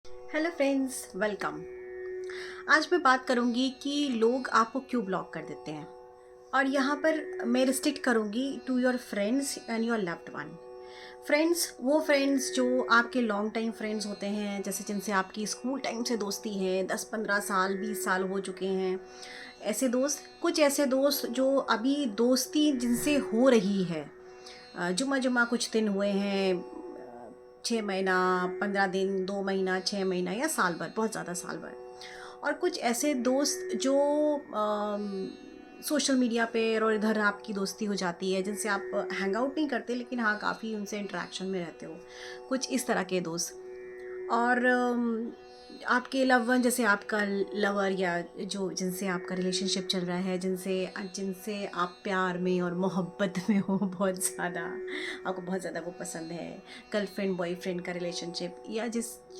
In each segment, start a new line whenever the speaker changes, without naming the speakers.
Hello friends, welcome. आज मैं बात करूंगी कि लोग आपको क्यों ब्लॉक कर देते हैं। और यहाँ पर मैं रिस्ट्रिक्ट करूंगी to your friends and your loved one. Friends, वो फ्रेंड्स जो आपके लॉन्ग टाइम फ्रेंड्स होते हैं, जैसे जिनसे आपकी स्कूल टाइम से दोस्ती है, 10-15 साल 20 साल हो चुके हैं। ऐसे दोस्त, कुछ ऐसे दोस्त जो अभी दोस्ती जिनसे हो रही है, जुमा जुमा कुछ दिन हुए हैं, 6 महीना, 15 दिन, 2 महीना, 6 महीना या साल भर, बहुत ज़्यादा साल भर। और कुछ ऐसे दोस्त जो सोशल मीडिया पे और इधर आपकी दोस्ती हो जाती है, जिनसे आप हैंग आउट नहीं करते लेकिन हाँ काफ़ी उनसे इंटरेक्शन में रहते हो। कुछ इस तरह के दोस्त। और आपके लव वन, जैसे आपका लवर या जो जिनसे आपका रिलेशनशिप चल रहा है, जिनसे जिनसे आप प्यार में और मोहब्बत में हो बहुत ज़्यादा, आपको बहुत ज़्यादा वो पसंद है। गर्लफ्रेंड बॉयफ्रेंड का रिलेशनशिप,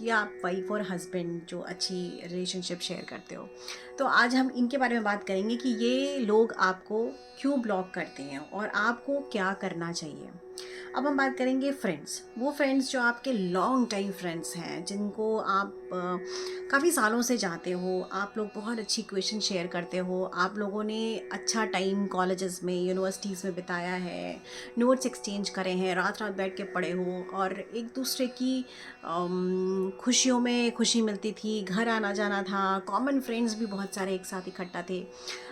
या आप वाइफ और हस्बैंड जो अच्छी रिलेशनशिप शेयर करते हो। तो आज हम इनके बारे में बात करेंगे कि ये लोग आपको क्यों ब्लॉक करते हैं और आपको क्या करना चाहिए। अब हम बात करेंगे फ्रेंड्स, वो फ्रेंड्स जो आपके लॉन्ग टाइम फ्रेंड्स हैं, जिनको आप काफ़ी सालों से जानते हो। आप लोग बहुत अच्छी क्वेश्चन शेयर करते हो, आप लोगों ने अच्छा टाइम कॉलेजेस में, यूनिवर्सिटीज़ में बिताया है, नोट्स एक्सचेंज करे हैं, रात रात बैठ के पढ़े हो, और एक दूसरे की खुशियों में खुशी मिलती थी, घर आना जाना था, कॉमन फ्रेंड्स भी बहुत सारे एक साथ इकट्ठा थे।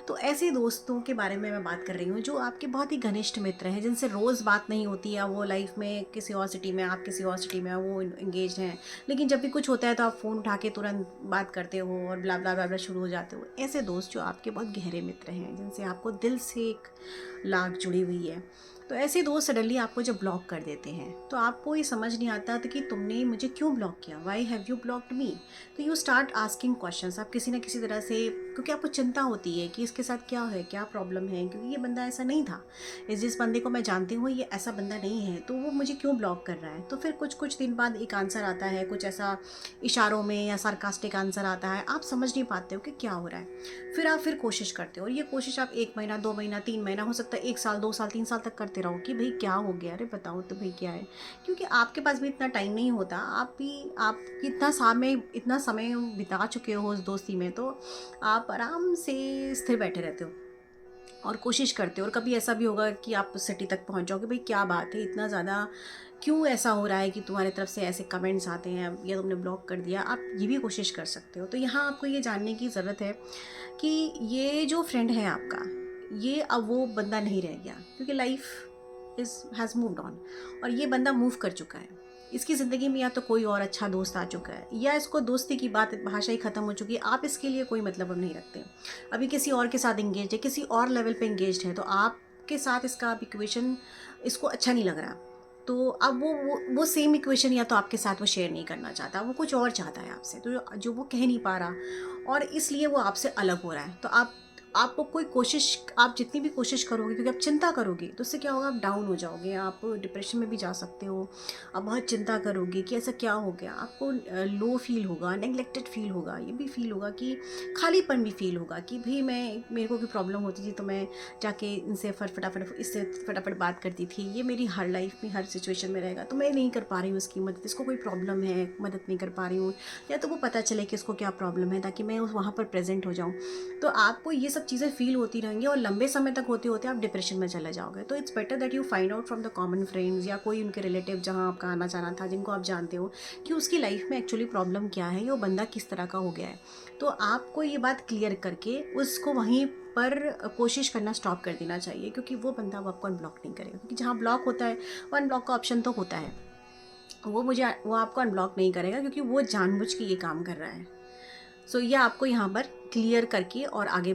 तो ऐसे दोस्तों के बारे में मैं बात कर रही हूँ जो आपके बहुत ही घनिष्ठ मित्र हैं, जिनसे रोज़ बात नहीं होती, या वो लाइफ में किसी और सिटी में, आप किसी और सिटी में, वो इंगेज हैं। लेकिन जब भी कुछ होता है तो आप फ़ोन उठा के तुरंत बात करते हो और ब्ला ब्ला ब्ला ब्ला शुरू हो जाते हो। ऐसे दोस्त जो आपके बहुत गहरे मित्र हैं, जिनसे आपको दिल से एक लाग जुड़ी हुई है। तो ऐसे दोस्त सडनली आपको जब ब्लॉक कर देते हैं तो आपको ये समझ नहीं आता था कि तुमने मुझे क्यों ब्लॉक किया, वाई हैव यू ब्लॉक्ड मी। तो यू स्टार्ट आस्किंग क्वेश्चंस, आप किसी ना किसी तरह से, क्योंकि आपको चिंता होती है कि इसके साथ क्या है, क्या प्रॉब्लम है, क्योंकि ये बंदा ऐसा नहीं था, इस जिस बंदे को मैं जानती हूँ ये ऐसा बंदा नहीं है, तो वो मुझे क्यों ब्लॉक कर रहा है। तो फिर कुछ कुछ दिन बाद एक आंसर आता है, कुछ ऐसा इशारों में या सार्कास्टिक आंसर आता है, आप समझ नहीं पाते हो कि क्या हो रहा है। फिर आप कोशिश करते हो, और ये कोशिश आप 1 महीना, 2 महीना, 3 महीना, हो सकता है 1 साल, 2 साल, 3 साल तक करते रहो कि भाई क्या हो गया, अरे बताओ तो भाई क्या है। क्योंकि आपके पास भी इतना टाइम नहीं होता, आप इतना समय बिता चुके हो उस दोस्ती में, तो आप आराम से स्थिर बैठे रहते हो और कोशिश करते हो। और कभी ऐसा भी होगा कि आप सिटी तक पहुंच जाओगे, भाई क्या बात है, इतना ज़्यादा क्यों ऐसा हो रहा है कि तुम्हारी तरफ से ऐसे कमेंट्स आते हैं या तुमने ब्लॉक कर दिया, आप ये भी कोशिश कर सकते हो। तो यहाँ आपको ये जानने की ज़रूरत है कि ये जो फ्रेंड है आपका, ये अब वो बंदा नहीं रह गया, क्योंकि life is has moved on, और ये बंदा मूव कर चुका है। इसकी ज़िंदगी में या तो कोई और अच्छा दोस्त आ चुका है, या इसको दोस्ती की बात भाषा ही ख़त्म हो चुकी है, आप इसके लिए कोई मतलब अब नहीं रखते, अभी किसी और के साथ इंगेज है, किसी और लेवल पे इंगेज है। तो आपके साथ इसका अब इक्वेशन इसको अच्छा नहीं लग रहा। तो अब वो सेम इक्वेशन या तो आपके साथ वो शेयर नहीं करना चाहता, वो कुछ और चाहता है आपसे, तो जो वो कह नहीं पा रहा, और इसलिए वो आपसे अलग हो रहा है। तो आपको कोई कोशिश, आप जितनी भी कोशिश करोगे, क्योंकि आप चिंता करोगे तो उससे क्या होगा, आप डाउन हो जाओगे, आप डिप्रेशन में भी जा सकते हो। आप बहुत चिंता करोगे कि ऐसा क्या हो गया, आपको लो फील होगा, नेग्लेक्टेड फील होगा, ये भी फील होगा कि खालीपन भी फील होगा कि भाई मेरे को कोई प्रॉब्लम होती थी तो मैं जाके इनसे इससे फटाफट बात करती थी, ये मेरी हर लाइफ में हर सिचुएशन में रहेगा, तो मैं नहीं कर पा रही हूँ इसकी मदद, इसको कोई प्रॉब्लम है, मदद नहीं कर पा रही हूँ, या तो वो पता चले कि इसको क्या प्रॉब्लम है ताकि मैं वहाँ पर प्रेजेंट हो जाऊँ। तो आपको ये सब चीज़ें फील होती रहेंगी और लंबे समय तक होते होते आप डिप्रेशन में चले जाओगे। तो it's better that you find out from the common friends, या कोई उनके रिलेटिव जहाँ आपका आना जाना था, जिनको आप जानते हो, कि उसकी लाइफ में एक्चुअली प्रॉब्लम क्या है, ये वो बंदा किस तरह का हो गया है। तो आपको ये बात क्लियर करके उसको वहीं पर कोशिश करना स्टॉप कर देना चाहिए, क्योंकि वो बंदा वो आपको अनब्लॉक नहीं करेगा, क्योंकि जहाँ ब्लॉक होता है वो अनब्लॉक का ऑप्शन तो होता है, वो आपको अनब्लॉक नहीं करेगा, क्योंकि वो जानबूझ के ये काम कर रहा है। सो ये आपको यहाँ पर क्लियर करके और आगे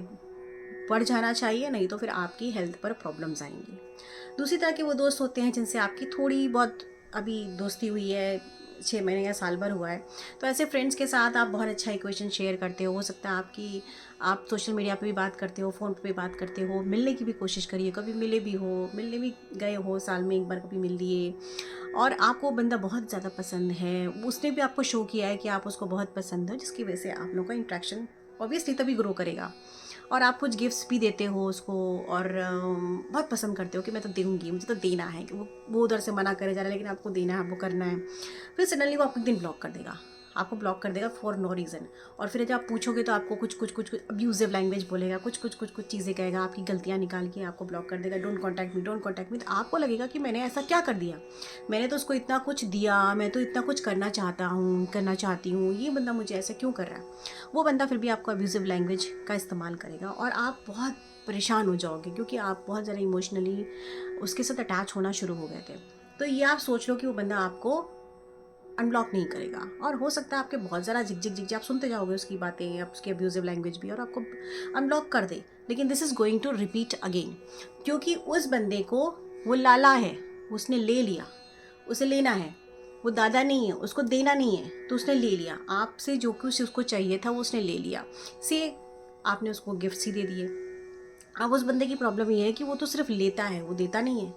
बढ़ जाना चाहिए, नहीं तो फिर आपकी हेल्थ पर प्रॉब्लम्स आएंगी। दूसरी तरह के वो दोस्त होते हैं जिनसे आपकी थोड़ी बहुत अभी दोस्ती हुई है, 6 महीने या साल भर हुआ है। तो ऐसे फ्रेंड्स के साथ आप बहुत अच्छा इक्वेशन शेयर करते हो सकता है आप सोशल मीडिया पे भी बात करते हो, फ़ोन पे भी बात करते हो, मिलने की भी कोशिश करिए, कभी मिले भी हो, मिलने भी गए हो, साल में एक बार कभी मिल लिए, और आपको बंदा बहुत ज़्यादा पसंद है, उसने भी आपको शो किया है कि आप उसको बहुत पसंद हो, जिसकी वजह से आप लोगों का इंट्रैक्शन ऑब्वियसली तभी ग्रो करेगा। और आप कुछ गिफ्ट्स भी देते हो उसको, और बहुत पसंद करते हो कि मैं तो दूँगी, मुझे तो देना है, कि वो उधर से मना करे जा रहा है लेकिन आपको देना है, आपको करना है। फिर सडनली वो आपको एक दिन ब्लॉक कर देगा, आपको ब्लॉक कर देगा फॉर नो रीज़न। और फिर जब आप पूछोगे तो आपको कुछ अब्यूजिव लैंग्वेज बोलेगा, कुछ चीज़ें कहेगा, आपकी गलतियाँ निकाल के आपको ब्लॉक कर देगा, don't contact me, don't contact me. तो आपको लगेगा कि मैंने ऐसा क्या कर दिया, मैंने तो उसको इतना कुछ दिया, मैं तो इतना कुछ करना चाहती हूँ, ये बंदा मुझे ऐसा क्यों कर रहा है। वो बंदा फिर भी आपको अब्यूजिव लैंग्वेज का इस्तेमाल करेगा और आप बहुत परेशान हो जाओगे, क्योंकि आप बहुत ज़्यादा इमोशनली उसके साथ अटैच होना शुरू हो गए थे। तो ये आप सोच लो कि वो बंदा आपको अनब्लॉक नहीं करेगा, और हो सकता है आपके बहुत ज़्यादा झिक आप सुनते जाओगे उसकी बातें, आप उसकी अब्यूजिव लैंग्वेज भी, और आपको अनब्लॉक कर दे। लेकिन this is going to repeat again, क्योंकि उस बंदे को वो लाला है, उसने ले लिया, उसे लेना है, वो दादा नहीं है, उसको देना नहीं है, तो उसने ले लिया आपसे जो कुछ उसको चाहिए था वो उसने ले लिया। से आपने उसको गिफ्ट्स ही दे दिए। अब उस बंदे की प्रॉब्लम ये है कि वो तो सिर्फ लेता है, वो देता नहीं है।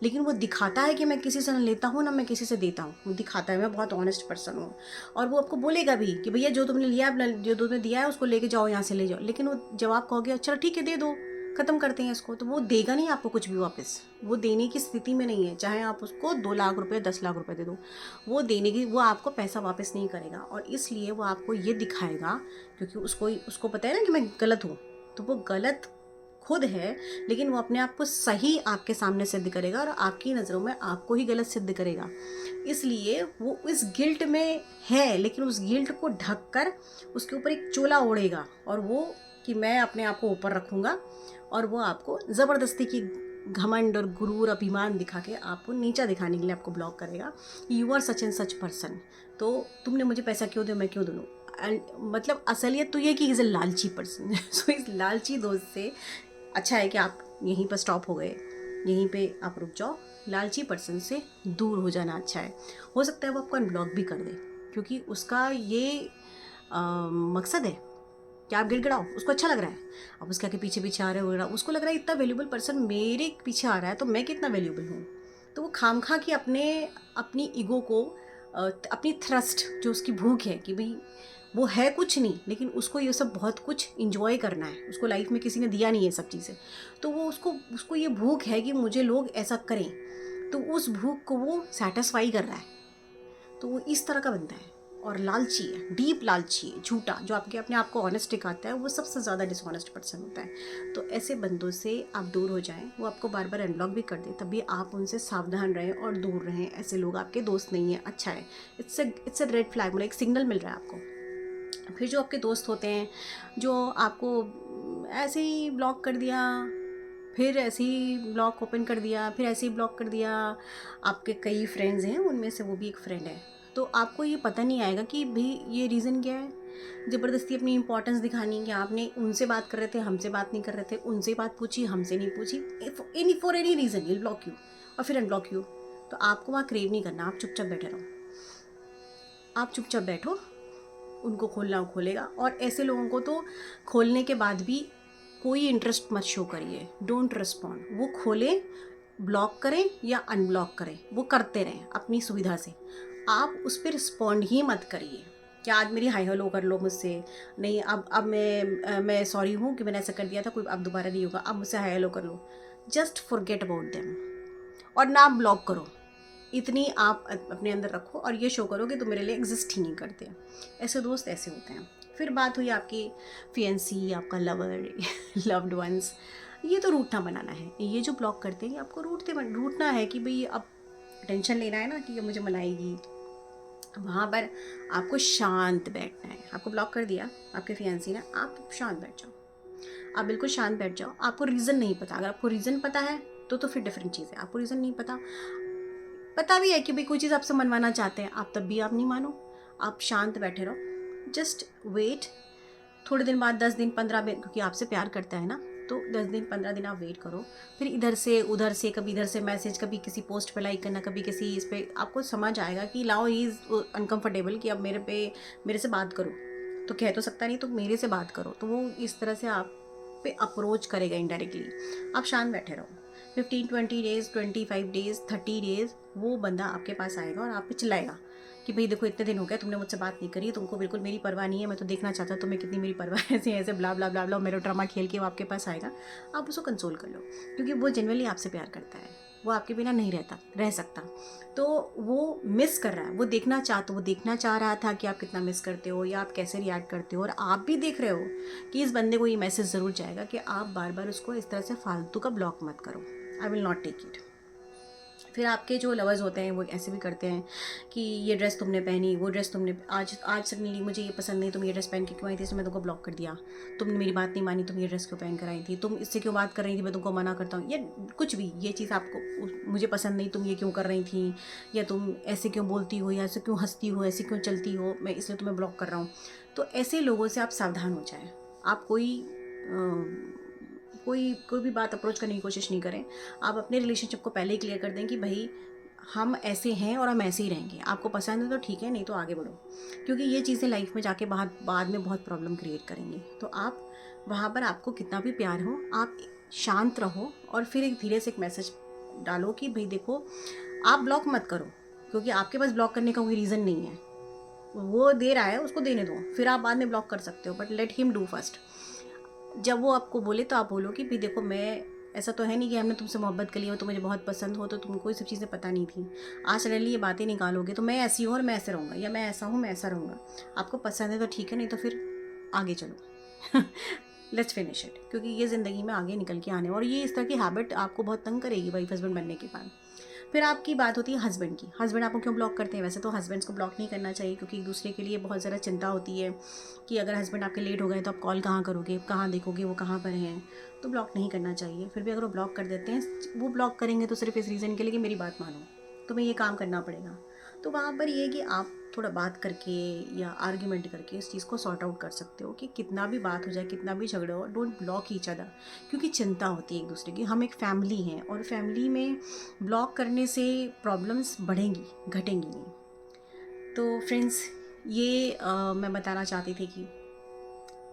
लेकिन वो दिखाता है कि मैं किसी से ना लेता हूँ ना मैं किसी से देता हूँ, वो दिखाता है मैं बहुत ऑनेस्ट पर्सन हूँ। और वो आपको बोलेगा भी कि भैया जो तुमने लिया, जो तुमने दिया है उसको लेके जाओ, यहाँ से ले जाओ। लेकिन वो जब आप कहोगे अच्छा ठीक है दे दो, ख़त्म करते हैं इसको, तो वो देगा नहीं आपको कुछ भी वापस। वो देने की स्थिति में नहीं है, चाहे आप उसको 2 लाख रुपए 10 लाख रुपए दे दो, वो आपको पैसा वापस नहीं करेगा। और इसलिए वो आपको ये दिखाएगा, क्योंकि उसको पता है ना कि मैं गलत हूँ, तो वो गलत खुद है, लेकिन वो अपने आप को सही आपके सामने सिद्ध करेगा और आपकी नज़रों में आपको ही गलत सिद्ध करेगा। इसलिए वो इस गिल्ट में है, लेकिन उस गिल्ट को ढक कर उसके ऊपर एक चोला ओढ़ेगा, और वो कि मैं अपने आप को ऊपर रखूँगा, और वो आपको ज़बरदस्ती की घमंड और गुरूर अभिमान दिखा के आपको नीचा दिखाने के लिए आपको ब्लॉक करेगा। You are such and such person, तो तुमने मुझे पैसा क्यों दिया, मैं क्यों दूँ। मतलब असलियत तो ये कि इज़ ए लालची पर्सन। सो इस लालची दोस्त से अच्छा है कि आप यहीं पर स्टॉप हो गए, यहीं पे आप रुक जाओ। लालची पर्सन से दूर हो जाना अच्छा है। हो सकता है वो आपको अनब्लॉक भी कर दे, क्योंकि उसका ये मकसद है कि आप गिड़गिड़ाओ, उसको अच्छा लग रहा है, आप उसके आगे पीछे पीछे आ रहे हो, उसको लग रहा है इतना वैल्यूबल पर्सन मेरे पीछे आ रहा है तो मैं कितना वैल्यूबल हूँ। तो वो खामखा की अपनी ईगो को, अपनी थ्रस्ट, जो उसकी भूख है कि भाई वो है कुछ नहीं, लेकिन उसको ये सब बहुत कुछ इंजॉय करना है, उसको लाइफ में किसी ने दिया नहीं है सब चीज़ें, तो वो उसको ये भूख है कि मुझे लोग ऐसा करें, तो उस भूख को वो सेटिस्फाई कर रहा है। तो वो इस तरह का बनता है, और लालची है, डीप लालची है, झूठा, जो आपके अपने आप को ऑनेस्ट दिखाता है, वो सबसे ज़्यादा डिसऑनेस्ट पर्सन होता है। तो ऐसे बंदों से आप दूर हो जाएं, वो आपको बार बार अनब्लॉक भी कर दे, तभी आप उनसे सावधान रहें और दूर रहें। ऐसे लोग आपके दोस्त नहीं हैं, अच्छा है, इट्स अ रेड फ्लैग, मतलब एक सिग्नल मिल रहा है आपको। फिर जो आपके दोस्त होते हैं, जो आपको ऐसे ही ब्लॉक कर दिया, फिर ऐसे ही ब्लॉक ओपन कर दिया, फिर ऐसे ही ब्लॉक कर दिया, आपके कई फ्रेंड्स हैं, उनमें से वो भी एक फ्रेंड है, तो आपको ये पता नहीं आएगा कि भाई ये रीज़न क्या है। ज़बरदस्ती अपनी इंपॉर्टेंस दिखानी कि आपने उनसे बात कर रहे थे, हमसे बात नहीं कर रहे थे, उनसे बात पूछी, हमसे नहीं पूछी, for any reason will block you और फिर अनब्लॉक यू। तो आपको वहाँ क्रेव नहीं करना, आप चुपचाप बैठे रहो, आप चुपचाप बैठो, उनको खोलना वो खोलेगा। और ऐसे लोगों को तो खोलने के बाद भी कोई इंटरेस्ट मत शो करिए, डोंट रिस्पॉन्ड। वो खोलें, ब्लॉक करें या अनब्लॉक करें, वो करते रहें अपनी सुविधा से, आप उस पर रिस्पॉन्ड ही मत करिए कि आज मेरी हाई हेलो कर लो मुझसे, नहीं अब मैं सॉरी हूँ कि मैंने ऐसा कर दिया था, कोई अब दोबारा नहीं होगा, अब मुझसे हाई हेलो कर लो। जस्ट फॉरगेट अबाउट देम, और ना ब्लॉक करो, इतनी आप अपने अंदर रखो और ये शो करो कि तुम मेरे लिए एग्जिस्ट ही नहीं करते। ऐसे दोस्त ऐसे होते हैं। फिर बात हुई आपकी फियंसी, आपका लवर, लव्ड वंस, ये तो रूठना बनाना है। ये जो ब्लॉक करते हैं आपको रूठना है कि भाई अब टेंशन लेना है ना कि ये मुझे मनाएगी। वहाँ पर आपको शांत बैठना है। आपको ब्लॉक कर दिया आपके फियंसी ने, आप शांत बैठ जाओ, आप बिल्कुल शांत बैठ जाओ। आपको रीज़न नहीं पता, अगर आपको रीज़न पता है तो फिर डिफरेंट चीज़ है। आपको रीज़न नहीं पता भी है कि भाई कोई चीज़ आपसे मनवाना चाहते हैं, आप तब भी आप नहीं मानो, आप शांत बैठे रहो, जस्ट वेट। थोड़े दिन बाद 10 दिन 15 दिन, क्योंकि आपसे प्यार करता है ना, तो 10 दिन 15 दिन आप वेट करो। फिर इधर से उधर से, कभी इधर से मैसेज, कभी किसी पोस्ट पे लाइक करना, कभी किसी इस पे, आपको समझ आएगा कि लाओ ही इज़ अनकम्फर्टेबल कि अब मेरे से बात करो, तो कह तो सकता नहीं, तो मेरे से बात करो। तो वो इस तरह से आप पे अप्रोच करेगा इनडायरेक्टली। आप शांत बैठे रहो, 15-20 डेज़, 25 डेज़, 30 डेज़, वो बंदा आपके पास आएगा और आप पे चिल्लाएगा कि भाई देखो इतने दिन हो गए तुमने मुझसे बात नहीं करी, तुमको बिल्कुल मेरी परवाह नहीं है, मैं तो देखना चाहता हूँ तुम्हें कितनी मेरी परवाह है, ऐसे ब्ला ब्ला ब्ला मेरा ड्रामा खेल के वो आपके पास आएगा। आप उसको कंसोल कर लो, क्योंकि वो जेन्युइनली आपसे प्यार करता है। वो आपके बिना नहीं रह सकता। तो वो मिस कर रहा है, वो देखना चाह रहा था कि आप कितना मिस करते हो या आप कैसे रिएक्ट करते हो, और आप भी देख रहे हो कि इस बंदे को ये मैसेज ज़रूर जाएगा कि आप बार बार उसको इस तरह से फालतू का ब्लॉक मत करो, I will not take it. फिर आपके जो लवर्स होते हैं वो ऐसे भी करते हैं कि ये ड्रेस तुमने पहनी, वो ड्रेस तुमने आज आज तक नहीं ली, मुझे ये पसंद नहीं, तुम ये ड्रेस पहन के क्यों आई थी, इसलिए मैं तुमको ब्लॉक कर दिया, तुमने मेरी बात नहीं मानी, तुम ये ड्रेस क्यों पहन कर आई थी, तुम इससे क्यों बात कर रही थी, मैं तुमको मना करता हूँ, या कुछ भी ये चीज़ आपको मुझे पसंद नहीं, तुम ये क्यों कर रही थी, या तुम ऐसे क्यों बोलती हो, या ऐसे क्यों हंसती हो, ऐसे क्यों चलती हो, मैं इसलिए तुम्हें ब्लॉक कर रहा हूँ। तो ऐसे लोगों से आप सावधान हो जाएं। आप कोई भी बात अप्रोच करने की कोशिश नहीं करें। आप अपने रिलेशनशिप को पहले ही क्लियर कर दें कि भाई हम ऐसे हैं और हम ऐसे ही रहेंगे, आपको पसंद है तो ठीक है, नहीं तो आगे बढ़ो, क्योंकि ये चीज़ें लाइफ में जाके बाद में बहुत प्रॉब्लम क्रिएट करेंगी। तो आप वहाँ पर आपको कितना भी प्यार हो, आप शांत रहो और फिर एक धीरे से एक मैसेज डालो कि भाई देखो, आप ब्लॉक मत करो, क्योंकि आपके पास ब्लॉक करने का कोई रीज़न नहीं है, वो दे रहा है उसको देने दो, फिर आप बाद में ब्लॉक कर सकते हो, but let him do first. जब वो आपको बोले तो आप बोलो कि भाई देखो, मैं ऐसा तो है नहीं कि हमने तुमसे मोहब्बत कर ली हो, तो मुझे बहुत पसंद हो, तो तुमको ये सब चीज़ें पता नहीं थी, आज सडनली ये बातें निकालोगे तो मैं ऐसी हूँ और मैं ऐसे रहूँगा, या मैं ऐसा हूँ मैं ऐसा रहूँगा। आपको पसंद है तो ठीक है, नहीं तो फिर आगे चलो। लेट्स फिनिश इट, क्योंकि ये ज़िंदगी में आगे निकल के आने, और ये इस तरह की हैबिट आपको बहुत तंग करेगी वाइफ हस्बैंड बनने के बाद। फिर आपकी बात होती है हस्बैंड की। हस्बैंड आपको क्यों ब्लॉक करते हैं? वैसे तो हस्बैंड्स को ब्लॉक नहीं करना चाहिए, क्योंकि एक दूसरे के लिए बहुत ज़्यादा चिंता होती है कि अगर हस्बैंड आपके लेट हो गए तो आप कॉल कहाँ करोगे, कहाँ देखोगे वो कहाँ पर हैं, तो ब्लॉक नहीं करना चाहिए। फिर भी अगर वो ब्लॉक कर देते हैं, वो ब्लॉक करेंगे तो सिर्फ इस रीज़न के लिए कि मेरी बात मानो, तुम्हें ये काम करना पड़ेगा। तो वहाँ पर ये है कि आप थोड़ा बात करके या आर्ग्यूमेंट करके इस चीज़ को सॉर्ट आउट कर सकते हो कि कितना भी बात हो जाए, कितना भी झगड़ा हो, डोंट ब्लॉक ईच अदर, क्योंकि चिंता होती है एक दूसरे की। हम एक फैमिली हैं और फैमिली में ब्लॉक करने से प्रॉब्लम्स बढ़ेंगी, घटेंगी नहीं। तो फ्रेंड्स, ये मैं बताना चाहती थी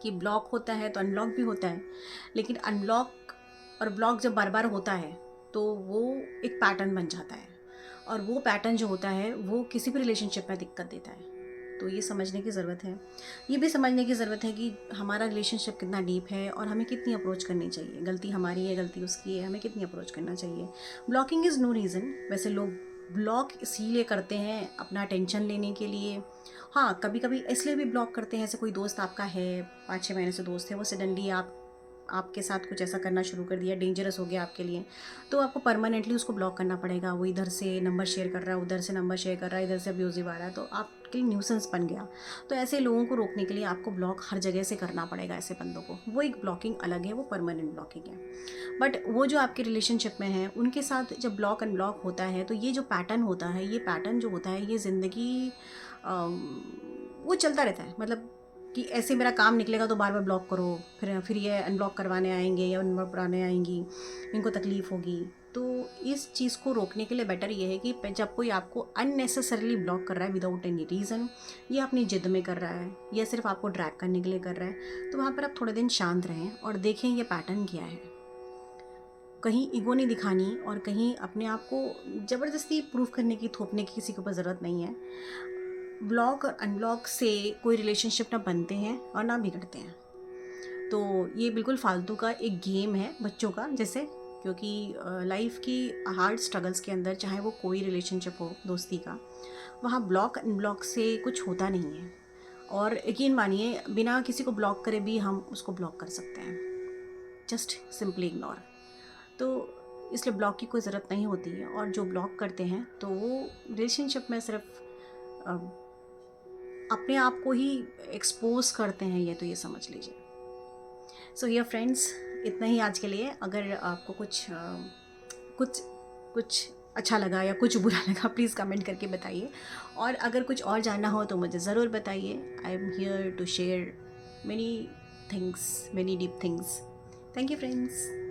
कि ब्लॉक होता है तो अनब्लॉक भी होता है, लेकिन अनब्लॉक और ब्लॉक जब बार बार होता है तो वो एक पैटर्न बन जाता है, और वो पैटर्न जो होता है वो किसी भी रिलेशनशिप में दिक्कत देता है। तो ये समझने की ज़रूरत है, ये भी समझने की ज़रूरत है कि हमारा रिलेशनशिप कितना डीप है और हमें कितनी अप्रोच करनी चाहिए, गलती हमारी है गलती उसकी है, हमें कितनी अप्रोच करना चाहिए। Blocking is no reason. वैसे लोग ब्लॉक इसीलिए करते हैं अपना टेंशन लेने के लिए। हाँ, कभी कभी इसलिए भी ब्लॉक करते हैं, ऐसे कोई दोस्त आपका है, 5-6 महीने से दोस्त है, वो सडनली आपके साथ कुछ ऐसा करना शुरू कर दिया, डेंजरस हो गया आपके लिए, तो आपको परमानेंटली उसको ब्लॉक करना पड़ेगा। वो इधर से नंबर शेयर कर रहा है, उधर से नंबर शेयर कर रहा है, इधर से अब्यूजिव आ रहा है, तो आपके लिए न्यूसेंस बन गया। तो ऐसे लोगों को रोकने के लिए आपको ब्लॉक हर जगह से करना पड़ेगा ऐसे बंदों को। वो एक ब्लॉकिंग अलग है, वो परमानेंट ब्लॉकिंग है। बट वो जो आपके रिलेशनशिप में है उनके साथ जब ब्लॉक अनब्लॉक होता है, तो ये जो पैटर्न होता है, ये पैटर्न जो होता है, ये ज़िंदगी वो चलता रहता है। मतलब कि ऐसे मेरा काम निकलेगा तो बार बार ब्लॉक करो, फिर ये अनब्लॉक करवाने आएंगे या अनब्लॉक कराने आएंगी, इनको तकलीफ़ होगी। तो इस चीज़ को रोकने के लिए बेटर ये है कि जब कोई आपको अननेसेसरीली ब्लॉक कर रहा है विदाउट एनी रीज़न, या अपनी जिद में कर रहा है या सिर्फ आपको ड्रैग करने के लिए कर रहा है, तो वहाँ पर आप थोड़े दिन शांत रहें और देखें ये पैटर्न क्या है। कहीं ईगो नहीं दिखानी और कहीं अपने आप को ज़बरदस्ती प्रूव करने की, थोपने की किसी के ऊपर ज़रूरत नहीं है। ब्लॉक और अनब्लॉक से कोई रिलेशनशिप ना बनते हैं और ना बिगड़ते हैं। तो ये बिल्कुल फालतू का एक गेम है बच्चों का जैसे, क्योंकि लाइफ की हार्ड स्ट्रगल्स के अंदर, चाहे वो कोई रिलेशनशिप हो दोस्ती का, वहाँ ब्लॉक अनब्लॉक से कुछ होता नहीं है। और यकीन मानिए, बिना किसी को ब्लॉक करे भी हम उसको ब्लॉक कर सकते हैं, जस्ट सिंपली इग्नोर। तो इसलिए ब्लॉक की कोई ज़रूरत नहीं होती है, और जो ब्लॉक करते हैं तो वो रिलेशनशिप में सिर्फ अपने आप को ही एक्सपोज करते हैं, ये तो ये समझ लीजिए। सो हियर फ्रेंड्स, इतना ही आज के लिए। अगर आपको कुछ कुछ अच्छा लगा या कुछ बुरा लगा, प्लीज़ कमेंट करके बताइए, और अगर कुछ और जानना हो तो मुझे ज़रूर बताइए। I am here to share many things, many deep things. Thank you friends.